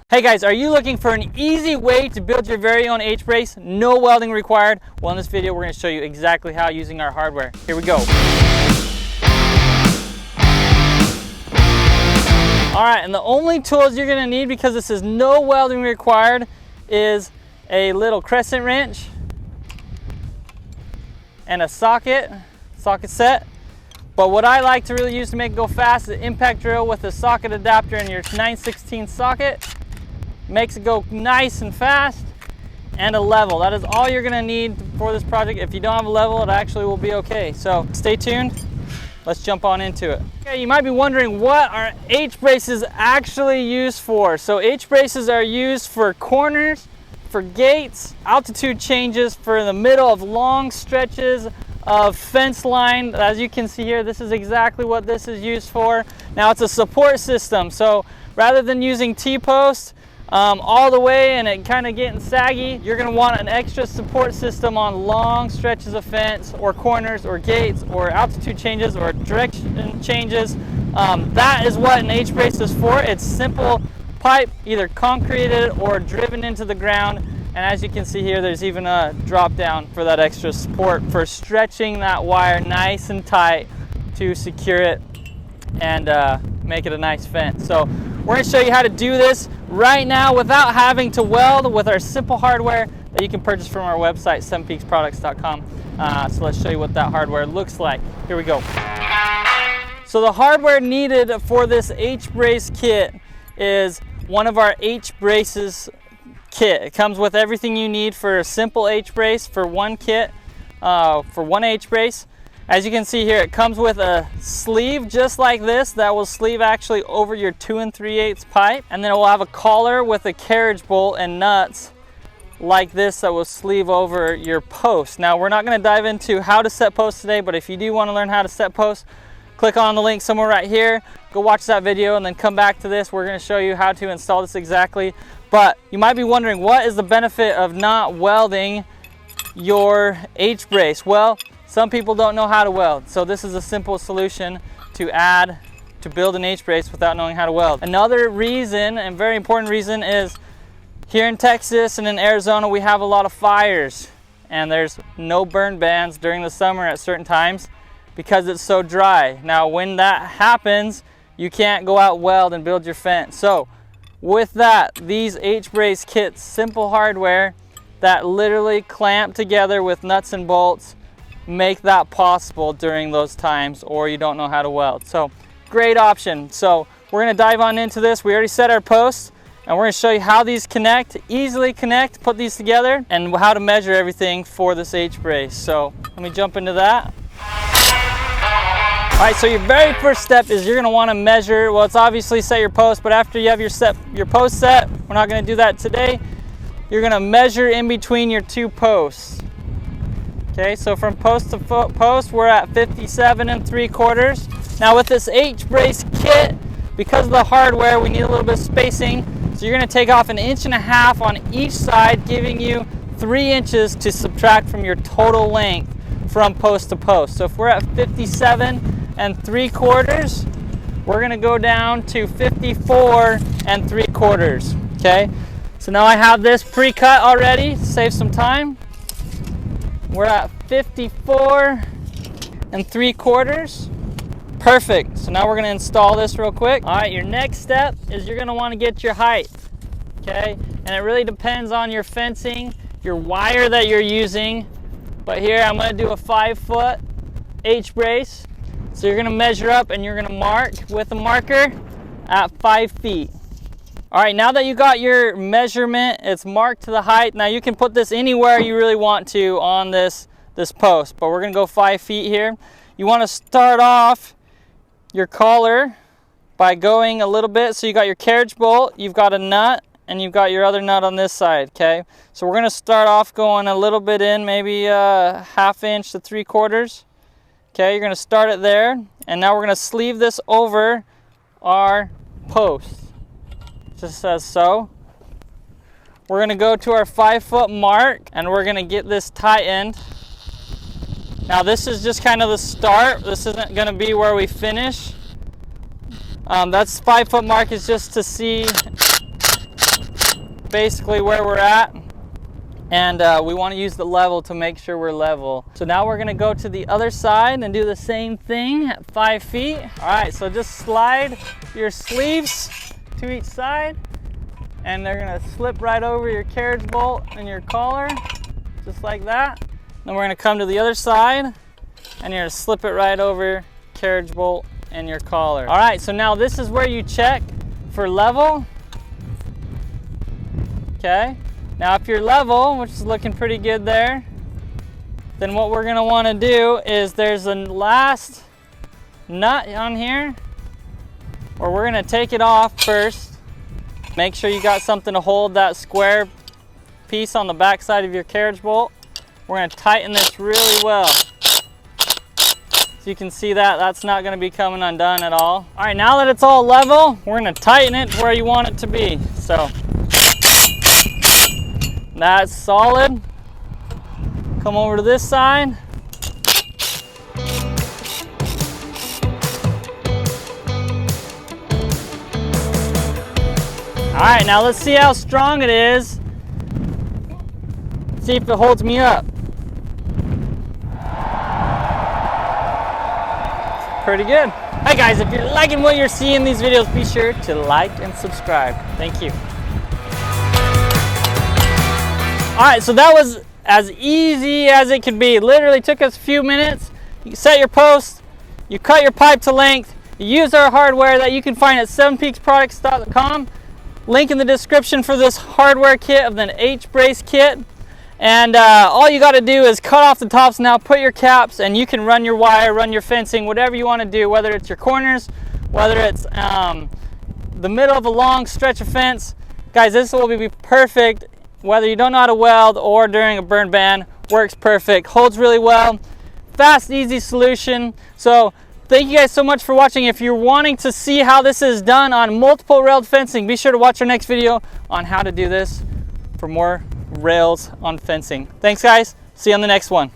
Hey guys, are you looking for an easy way to build your very own H-brace? No welding required? Well, in this video, we're going to show you exactly how using our hardware. Here we go. All right, and the only tools you're going to need, because this is no welding required, is a little crescent wrench and a socket set. But what I like to really use to make it go fast is an impact drill with a socket adapter and your 9/16 socket. Makes it go nice and fast, and a level. That is all you're gonna need for this project. If you don't have a level, it actually will be okay. So stay tuned, let's jump on into it. Okay, you might be wondering what are H-braces actually used for. So H-braces are used for corners, for gates, altitude changes, for the middle of long stretches of fence line. As you can see here, this is exactly what this is used for. Now it's a support system, so rather than using T-posts all the way and it kind of getting saggy, you're going to want an extra support system on long stretches of fence or corners or gates or altitude changes or direction changes. That is what an H-brace is for. It's simple pipe, either concreted or driven into the ground. And as you can see here, there's even a drop down for that extra support for stretching that wire nice and tight to secure it and make it a nice fence. So we're going to show you how to do this right now without having to weld with our simple hardware that you can purchase from our website, 7peaksproducts.com. So let's show you what that hardware looks like. Here we go. So the hardware needed for this H-brace kit is one of our H-braces kit. It comes with everything you need for a simple H-brace for one kit, for one H-brace. As you can see here, it comes with a sleeve just like this that will sleeve actually over your 2 3/8 pipe, and then it will have a collar with a carriage bolt and nuts like this that will sleeve over your post. Now we're not going to dive into how to set posts today, but if you do want to learn how to set posts, click on the link somewhere right here, go watch that video, and then come back to this. We're going to show you how to install this exactly. But you might be wondering, what is the benefit of not welding your H-brace? Well, some people don't know how to weld, so this is a simple solution to build an H-brace without knowing how to weld. Another reason, and very important reason, is here in Texas and in Arizona we have a lot of fires, and there's no burn bans during the summer at certain times because it's so dry. Now when that happens, you can't go out weld and build your fence. So with that, these H-brace kits, simple hardware that literally clamp together with nuts and bolts, make that possible during those times, or you don't know how to weld. So great option. So we're going to dive on into this. We already set our posts, and we're going to show you how these connect, easily connect, put these together, and how to measure everything for this H-brace. So let me jump into that. All right, so your very first step is you're going to want to measure. Well, it's obviously set your post, but after you have your post set, we're not going to do that today. You're going to measure in between your two posts. Okay, so from post to post, we're at 57 3/4. Now with this H-brace kit, because of the hardware, we need a little bit of spacing. So you're going to take off 1.5 inches on each side, giving you 3 inches to subtract from your total length from post to post. So if we're at 57 3/4, we're going to go down to 54 3/4. Okay, so now I have this pre-cut already to save some time. We're at 54 3/4. Perfect. So now we're going to install this real quick. All right, your next step is you're going to want to get your height. Okay, and it really depends on your fencing, your wire that you're using. But here I'm going to do a 5-foot H-brace. So you're going to measure up and you're going to mark with a marker at 5 feet. All right, now that you got your measurement, it's marked to the height. Now you can put this anywhere you really want to on this post, but we're gonna go 5 feet here. You wanna start off your collar by going a little bit. So you got your carriage bolt, you've got a nut, and you've got your other nut on this side, okay? So we're gonna start off going a little bit in, maybe 1/2 inch to 3/4. Okay, you're gonna start it there, and now we're gonna sleeve this over our post. Just as so. We're going to go to our 5-foot mark, and we're going to get this tightened. Now this is just kind of the start. This isn't going to be where we finish. That's 5-foot mark is just to see basically where we're at. And we want to use the level to make sure we're level. So now we're going to go to the other side and do the same thing at 5 feet. All right, so just slide your sleeves to each side, and they're going to slip right over your carriage bolt and your collar, just like that. Then we're going to come to the other side, and you're going to slip it right over carriage bolt and your collar. All right, so now this is where you check for level. Okay. Now if you're level, which is looking pretty good there, then what we're gonna wanna do is there's a last nut on here where we're gonna take it off first. Make sure you got something to hold that square piece on the back side of your carriage bolt. We're gonna tighten this really well. So you can see that, that's not gonna be coming undone at all. All right, now that it's all level, we're gonna tighten it to where you want it to be. So that's solid. Come over to this side. All right, now let's see how strong it is. See if it holds me up. Pretty good. Hi guys, if you're liking what you're seeing in these videos, be sure to like and subscribe. Thank you. All right, so that was as easy as it could be. It literally took us a few minutes. You set your post, you cut your pipe to length, you use our hardware that you can find at 7peaksproducts.com. Link in the description for this hardware kit of the H-brace kit. And all you gotta do is cut off the tops now, put your caps, and you can run your wire, run your fencing, whatever you wanna do, whether it's your corners, whether it's the middle of a long stretch of fence. Guys, this will be perfect. Whether you don't know how to weld or during a burn ban, works perfect, holds really well, fast, easy solution. So thank you guys so much for watching. If you're wanting to see how this is done on multiple railed fencing, be sure to watch our next video on how to do this for more rails on fencing. Thanks guys, see you on the next one.